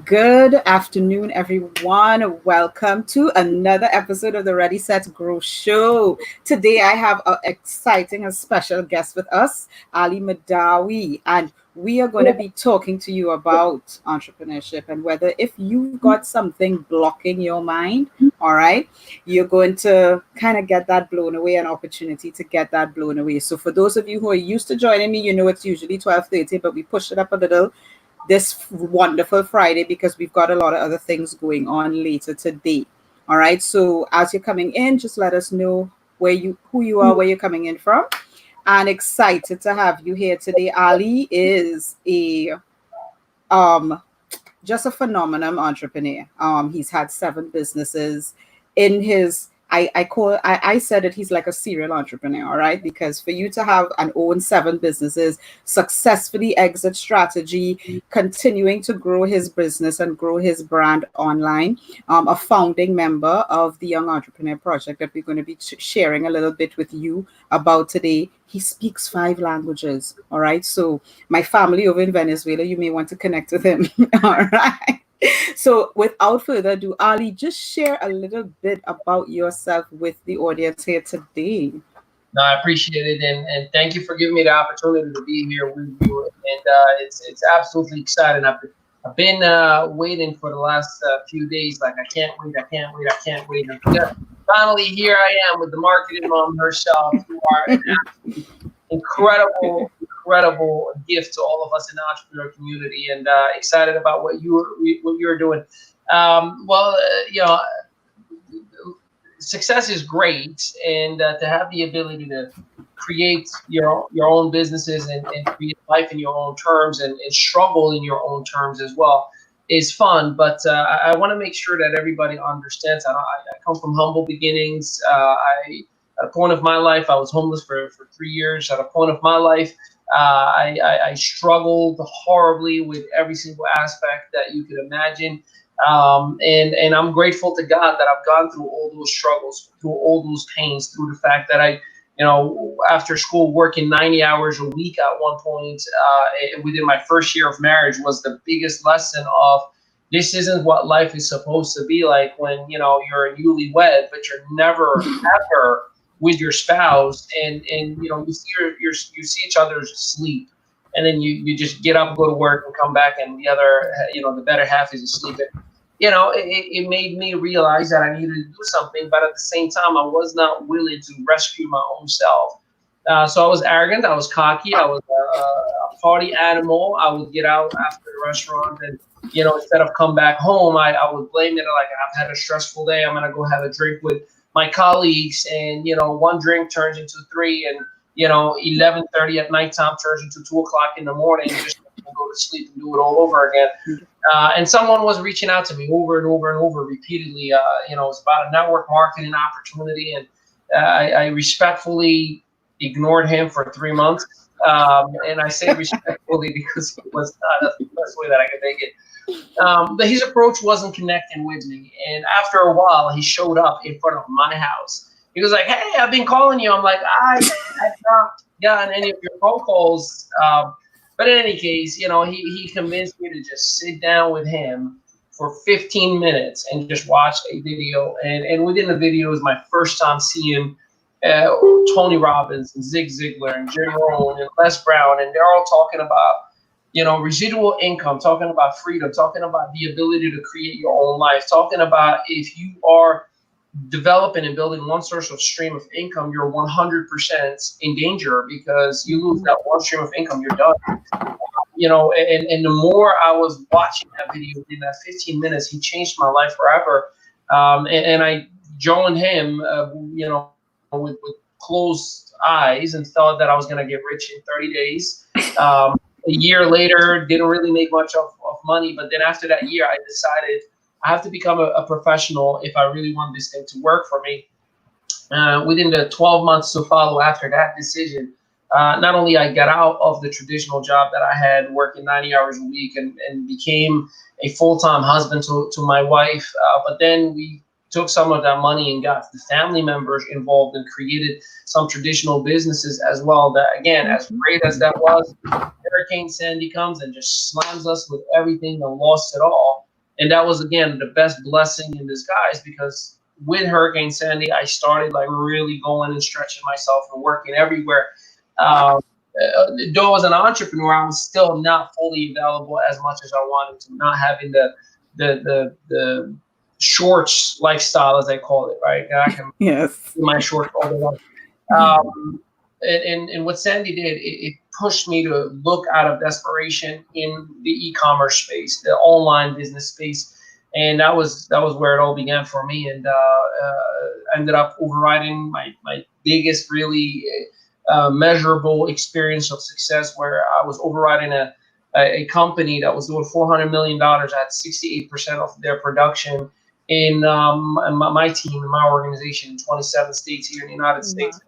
Good afternoon, everyone. Welcome to another episode of the Ready, Set, Grow show. Today, I have an exciting and special guest with us, Ali Mehdaoui, and we are going to be talking to you about entrepreneurship and whether if you've got something blocking your mind, all right, you're going to kind of get that blown away, an opportunity to get that blown away. So for those of you who are used to joining me, you know it's usually 12:30, but we pushed it up a little this wonderful Friday because we've got a lot of other things going on later today. All right. So as you're coming in, just let us know who you are, where you're coming in from. And excited to have you here today. Ali is a um just a phenomenal entrepreneur. He's had 7 businesses in his. I said that he's like a serial entrepreneur, all right? Because for you to have and own 7 businesses, successfully exit strategy, continuing to grow his business and grow his brand online, a founding member of the Young Entrepreneur Project that we're going to be sharing a little bit with you about today. He speaks 5 languages, all right? So my family over in Venezuela, you may want to connect with him. All right. So without further ado, Ali, just share a little bit about yourself with the audience here today. No, I appreciate it, and thank you for giving me the opportunity to be here with you. And it's absolutely exciting. I've been waiting for the last few days. Like I can't wait, I can't wait, I can't wait. And finally, here I am with the marketing mom herself, who are an incredible gift to all of us in the entrepreneur community, and excited about what you're doing. Success is great, and to have the ability to create your own businesses and create life in your own terms and struggle in your own terms as well is fun. But I want to make sure that everybody understands. I come from humble beginnings. At a point of my life, I was homeless for 3 years. At a point of my life, I struggled horribly with every single aspect that you could imagine. And I'm grateful to God that I've gone through all those struggles, through all those pains, through the fact that after school, working 90 hours a week at one point within my first year of marriage was the biggest lesson of this isn't what life is supposed to be like when, you're a newlywed, but you're never, ever with your spouse. And you see each other sleep. And then you just get up, go to work, and come back, and the other, the better half is asleep. And, it made me realize that I needed to do something, but at the same time, I was not willing to rescue my own self. So I was arrogant, I was cocky, I was a party animal. I would get out after the restaurant, and instead of come back home, I would blame it like I've had a stressful day. I'm gonna go have a drink with my colleagues, and one drink turns into 3, and 11:30 at nighttime turns into 2 o'clock in the morning, just go to sleep and do it all over again. And someone was reaching out to me over and over and over repeatedly. It was about a network marketing opportunity, and I respectfully ignored him for 3 months. And I say respectfully because it was that's the best way that I could make it. But his approach wasn't connecting with me. And after a while, he showed up in front of my house. He was like, "Hey, I've been calling you." I'm like, I've not gotten any of your phone calls. But in any case, he convinced me to just sit down with him for 15 minutes and just watch a video. And within the video is my first time seeing Tony Robbins and Zig Ziglar and Jim Rohn and Les Brown. And they're all talking about, residual income, talking about freedom, talking about the ability to create your own life, talking about if you are developing and building one source of stream of income, you're 100% in danger because you lose that one stream of income, you're done. And the more I was watching that video in that 15 minutes, he changed my life forever. And I joined him, with closed eyes and thought that I was going to get rich in 30 days. A year later, didn't really make much of money. But then after that year, I decided I have to become a professional if I really want this thing to work for me. Within the 12 months to follow after that decision, not only I got out of the traditional job that I had working 90 hours a week and became a full-time husband to my wife, but then we took some of that money and got the family members involved and created some traditional businesses as well. That, again, as great as that was, Hurricane Sandy comes and just slams us with everything and lost it all. And that was, again, the best blessing in disguise, because with Hurricane Sandy, I started like really going and stretching myself and working everywhere. Um, though as an entrepreneur, I was still not fully available as much as I wanted to, not having the shorts lifestyle, as I call it, right? I can Yes. do my shorts all day long. Um, and what Sandy did, it pushed me to look out of desperation in the e-commerce space, the online business space, and that was where it all began for me. And ended up overriding my biggest, really measurable experience of success, where I was overriding a company that was doing $400 million at 68% of their production in my team, in my organization, in 27 states here in the United Wow. States.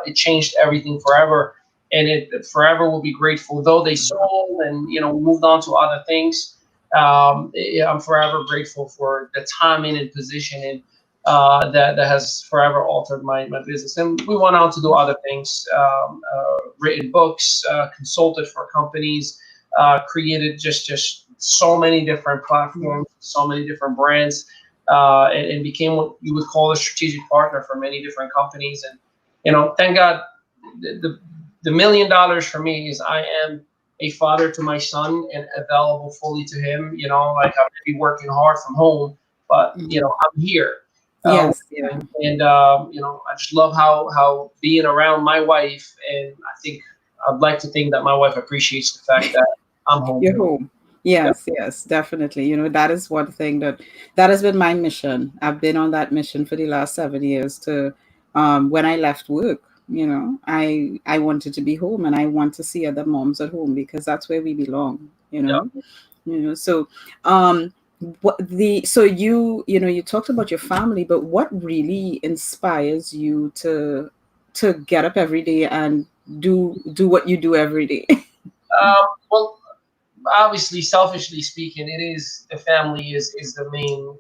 It changed everything forever, and it forever will be grateful. Though they sold and moved on to other things, I'm forever grateful for the timing and position, and that has forever altered my business. And we went on to do other things, written books, consulted for companies, created just so many different Yeah. platforms, so many different brands, and became what you would call a strategic partner for many different companies. And thank God, the $1 million for me is I am a father to my son and available fully to him. Like I may be working hard from home, but Mhm. I'm here. Yes. Yeah. And I just love how being around my wife, and I'd like to think that my wife appreciates the fact that I'm home. You're home. Yeah, Yes, yes, definitely. That is one thing that has been my mission. I've been on that mission for the last 7 years to when I left work, I wanted to be home and I want to see other moms at home because that's where we belong, you yeah. know. So um you talked about your family, but what really inspires you to get up every day and do what you do every day? Well, obviously, selfishly speaking, it is the family is the main,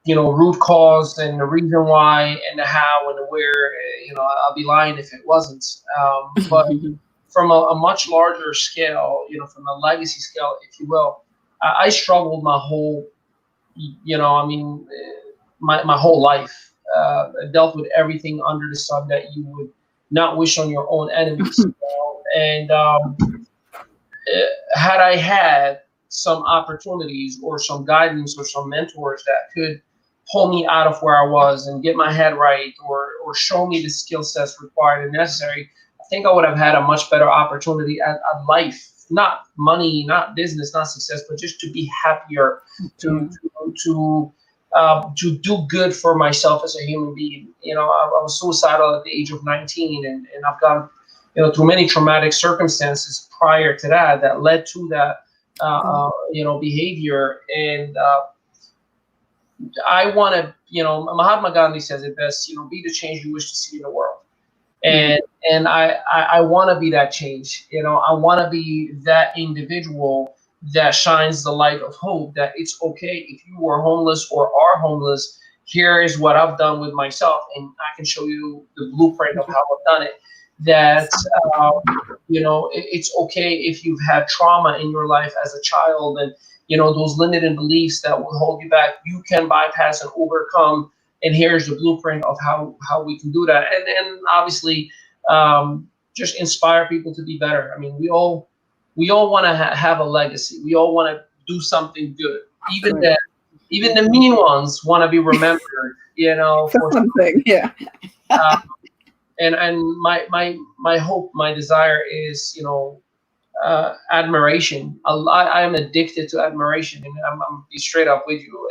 root cause and the reason why and the how and the where. I'll be lying if it wasn't. But from a much larger scale, from a legacy scale, if you will, I struggled my whole, I mean, my whole life. I dealt with everything under the sun that you would not wish on your own enemies. And had I had some opportunities or some guidance or some mentors that could pull me out of where I was and get my head right, or show me the skill sets required and necessary, I think I would have had a much better opportunity at life. Not money, not business, not success, but just to be happier, to Yeah. to do good for myself as a human being. I was suicidal at the age of 19, and I've gone through many traumatic circumstances prior to that led to that behavior. And I want to, Mahatma Gandhi says it best, be the change you wish to see in the world. Mm. And I want to be that change. I want to be that individual that shines the light of hope, that it's okay if you were homeless or are homeless. Here is what I've done with myself, and I can show you the blueprint of how I've done it. That it's okay if you've had trauma in your life as a child, and those limiting beliefs that will hold you back. You can bypass and overcome, and here's the blueprint of how we can do that. And obviously, just inspire people to be better. I mean, we all want to have a legacy. We all want to do something good. even Correct. the even the mean ones want to be remembered, For for something, yeah. uh, and my hope, my desire is, admiration. I am addicted to admiration, and I'm be straight up with you.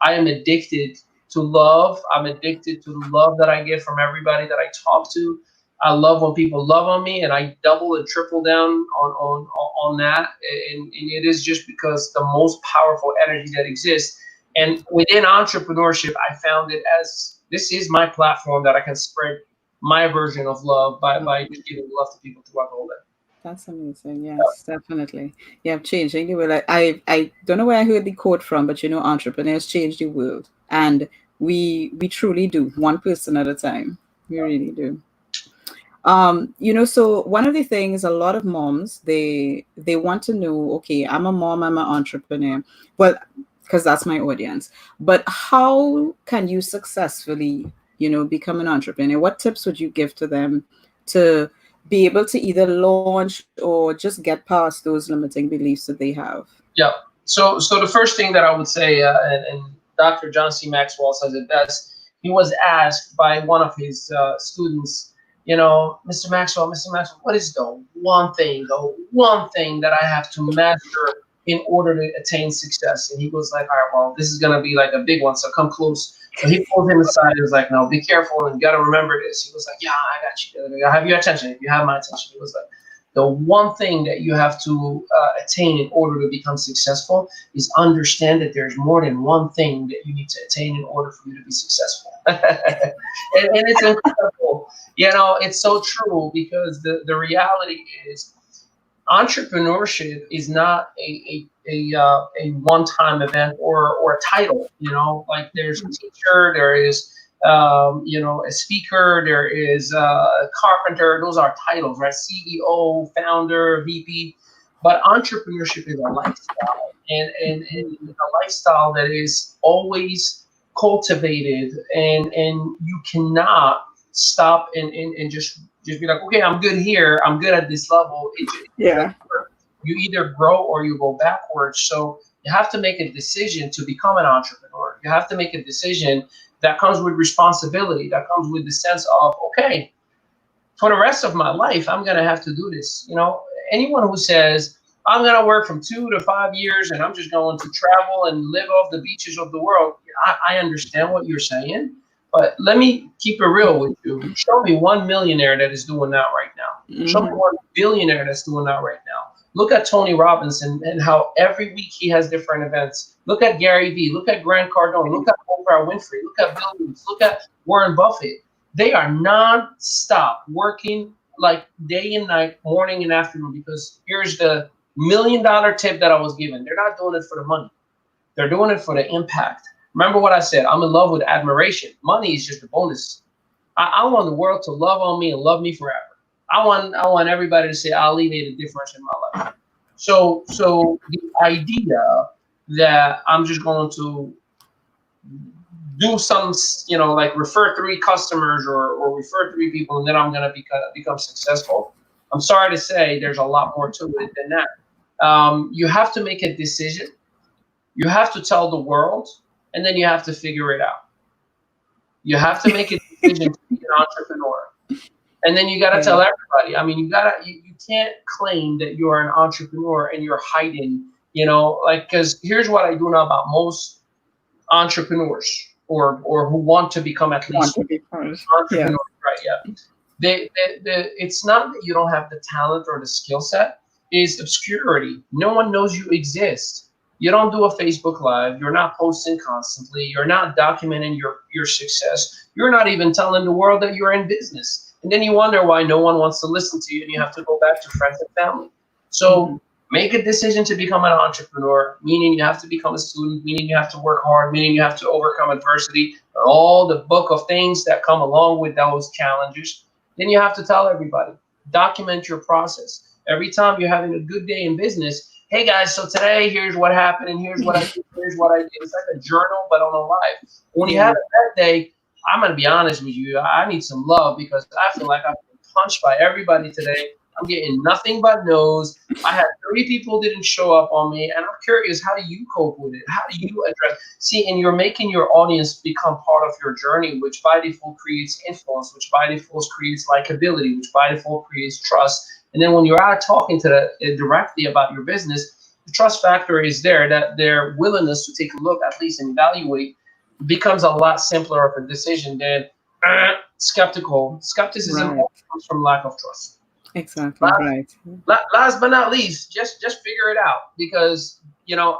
I am addicted to love. I'm addicted to the love that I get from everybody that I talk to. I love when people love on me, and I double and triple down on that. And it is just because the most powerful energy that exists. And within entrepreneurship, I found it as this is my platform that I can spread my version of love by just giving love to people throughout the whole day. That's amazing. Yes, definitely. Yeah, changing the world. I don't know where I heard the quote from, but entrepreneurs change the world, and we truly do, one person at a time. We really do. So one of the things, a lot of moms, they want to know, okay, I'm a mom, I'm an entrepreneur, but because that's my audience. But how can you successfully, become an entrepreneur? What tips would you give to them to be able to either launch or just get past those limiting beliefs that they have? Yeah. So the first thing that I would say, and Dr. John C. Maxwell says it best. He was asked by one of his students, Mr. Maxwell, what is the one thing that I have to master in order to attain success? And he was like, all right, well, this is gonna be like a big one, so come close. So he pulled him aside and was like, no, be careful and you gotta remember this. He was like, yeah, I got you. I have your attention. If you have my attention, he was like, the one thing that you have to attain in order to become successful is understand that there's more than one thing that you need to attain in order for you to be successful. And it's incredible. It's so true because the reality is entrepreneurship is not a one-time event or a title. Like there's a teacher, there is a speaker, there is a carpenter. Those are titles, right? CEO, founder, VP. But entrepreneurship is a lifestyle, and a lifestyle that is always cultivated, and you cannot stop and just be like, okay, I'm good here, I'm good at this level. It doesn't Yeah. work. You either grow or you go backwards. So you have to make a decision to become an entrepreneur. You have to make a decision that comes with responsibility, that comes with the sense of, okay, for the rest of my life, I'm going to have to do this. Anyone who says, I'm going to work from 2 to 5 years and I'm just going to travel and live off the beaches of the world, I understand what you're saying. But let me keep it real with you. Show me one millionaire that is doing that right now. Show me Hmm. one billionaire that's doing that right now. Look at Tony Robbins and how every week he has different events. Look at Gary Vee. Look at Grant Cardone. Look at Oprah Winfrey. Look at Bill Gates. Look at Warren Buffett. They are non-stop working like day and night, morning and afternoon, because here's the $1 million tip that I was given. They're not doing it for the money. They're doing it for the impact. Remember what I said. I'm in love with admiration. Money is just a bonus. I want the world to love on me and love me forever. I want everybody to say Ali made a difference in my life. So the idea that I'm just going to do some, like refer 3 customers or refer 3 people and then I'm going to become successful. I'm sorry to say there's a lot more to it than that. You have to make a decision. You have to tell the world, and then you have to figure it out. You have to make a decision to be an entrepreneur. And then you got to tell Yeah. everybody. I mean, you can't claim that you're an entrepreneur and you're hiding, because here's what I do know about most entrepreneurs or who want to become at Want least to be first. Yeah. entrepreneurs, right? Yeah. It's not that you don't have the talent or the skill set, is obscurity. No one knows you exist. You don't do a Facebook Live. You're not posting constantly. You're not documenting your success. You're not even telling the world that you're in business. And then you wonder why no one wants to listen to you and you have to go back to friends and family. Hmm. So make a decision to become an entrepreneur, meaning you have to become a student, meaning you have to work hard, meaning you have to overcome adversity, and all the book of things that come along with those challenges. Then you have to tell everybody, document your process. Every time you're having a good day in business, hey guys, so today here's what happened and here's what I did, here's what I did. It's like a journal, but on a live. When you have Yeah. a bad day, I'm gonna be honest with you, I need some love because I feel like I've been punched by everybody today. I'm getting nothing but no's. I had 3 people didn't show up on me, and I'm curious, how do you cope with it? How do you address? See, and you're making your audience become part of your journey, which by default creates influence, which by default creates likability, which by default creates trust. And then when you're out talking to directly about your business, the trust factor is there. That their willingness to take a look, at least, and evaluate becomes a lot simpler of a decision than skeptical. Skepticism Right. comes from lack of trust. Exactly. Right. Last but not least, just figure it out, because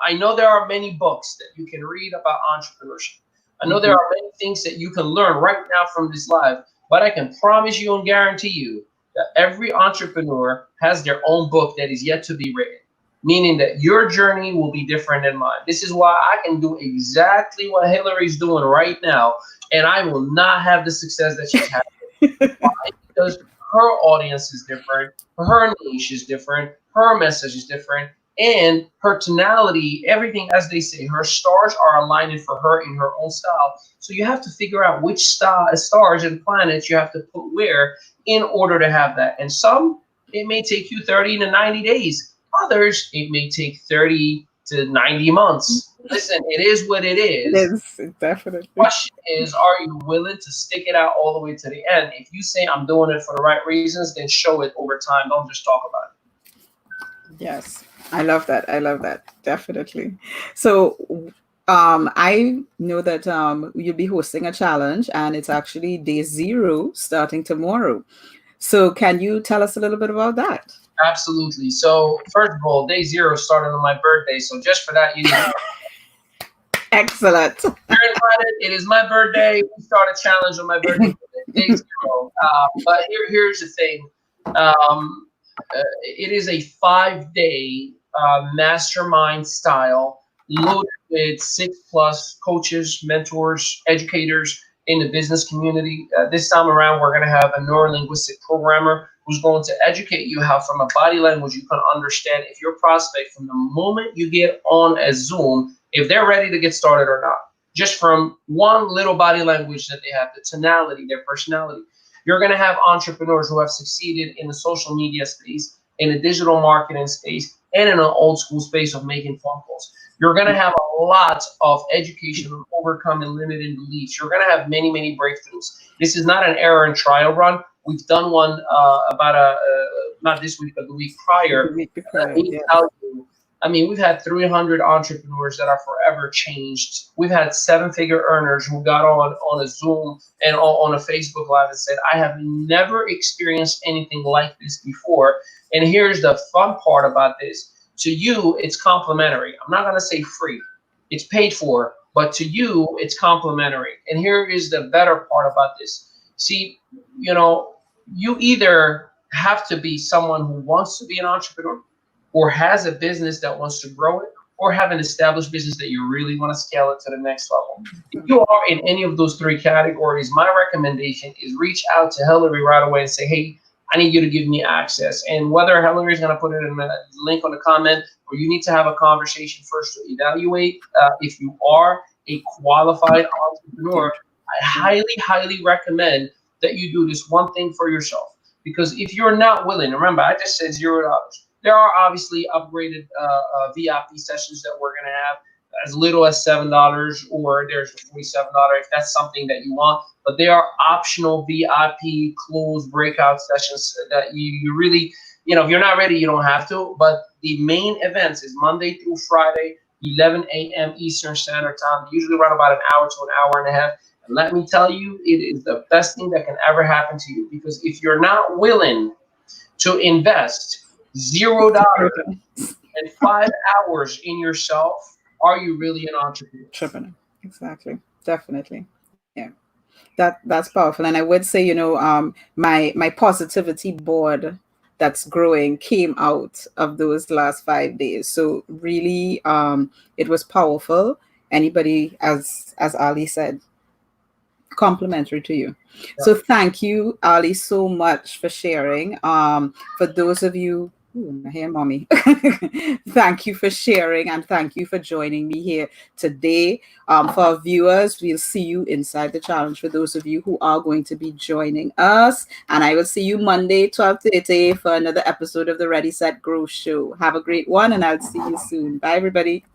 I know there are many books that you can read about entrepreneurship. I know there Hmm. are many things that you can learn right now from this live, but I can promise you and guarantee you that every entrepreneur has their own book that is yet to be written, meaning that your journey will be different than mine. This is why I can do exactly what Hillary's doing right now, and I will not have the success that she's having. Why? Because her audience is different, her niche is different, her message is different, and her tonality, everything, as they say, her stars are aligning for her in her own style. So you have to figure out which stars and planets you have to put where in order to have that. And some, it may take you 30 to 90 days. Others, it may take 30 to 90 months. Listen, it is what it It is. is definitely. Question is, are you willing to stick it out all the way to the end? If you say I'm doing it for the right reasons, then show it over time. Don't just talk about Yes, I love that. I love that. Definitely. So, I know that you'll be hosting a challenge, and it's actually day zero starting tomorrow. So, can you tell us a little bit about that? it. Absolutely. So, first of all, day zero started on my birthday. So, just for that, you need to Excellent. you're invited. It is my birthday. We start a challenge on my birthday, day zero. But here's the thing. Um, it is a 5 day mastermind style, loaded with 6+ coaches, mentors, educators in the business community. This time around, we're going to have a neurolinguistic programmer who's going to educate you how, from a body language, you can understand if your prospect, from the moment you get on a Zoom, if they're ready to get started or not. Just from one little body language that they have, the tonality, their personality. You're going to have entrepreneurs who have succeeded in the social media space, in the digital marketing space, and in an old school space of making phone calls. You're going to have a lot of education on overcoming limiting beliefs. You're going to have many, many breakthroughs. This is not an error and trial run. We've done one about not this week, but the week prior. The week Let before, me yes. tell you, I mean, we've had 300 entrepreneurs that are forever changed. We've had 7-figure earners who got on a Zoom and on a Facebook Live and said, I have never experienced anything like this before. And here's the fun part about this. To you, it's complimentary. I'm not going to say free. It's paid for, but to you, it's complimentary. And here is the better part about this. See, you know, you either have to be someone who wants to be an entrepreneur, or has a business that wants to grow it, or have an established business that you really want to scale it to the next level. If you are in any of those three categories, my recommendation is reach out to Hillary right away and say, hey, I need you to give me access. And whether Hillary is going to put it in the link on the comment, or you need to have a conversation first to evaluate if you are a qualified entrepreneur, I highly, highly recommend that you do this one thing for yourself. Because if you're not willing, remember, I just said $0. There are obviously upgraded VIP sessions that we're going to have as little as $7, or there's the $47 if that's something that you want. But there are optional VIP closed breakout sessions that you really, if you're not ready, you don't have to. But the main events is Monday through Friday, 11 a.m. Eastern Standard Time. They usually run about an hour to an hour and a half. And let me tell you, it is the best thing that can ever happen to you, because if you're not willing to invest $0 and 5 hours in yourself, are you really an entrepreneur? Entrepreneur. Exactly. Definitely. Yeah. That's powerful. And I would say, my positivity board that's growing came out of those last 5 days. So really, it was powerful. Anybody, as Ali said, complimentary to you. So thank you, Ali, so much for sharing. For those of you, ooh, I hear mommy. Thank you for sharing, and thank you for joining me here today. For our viewers, we'll see you inside the challenge for those of you who are going to be joining us. And I will see you Monday, 12:30 for another episode of the Ready, Set, Grow show. Have a great one, and I'll see you soon. Bye, everybody.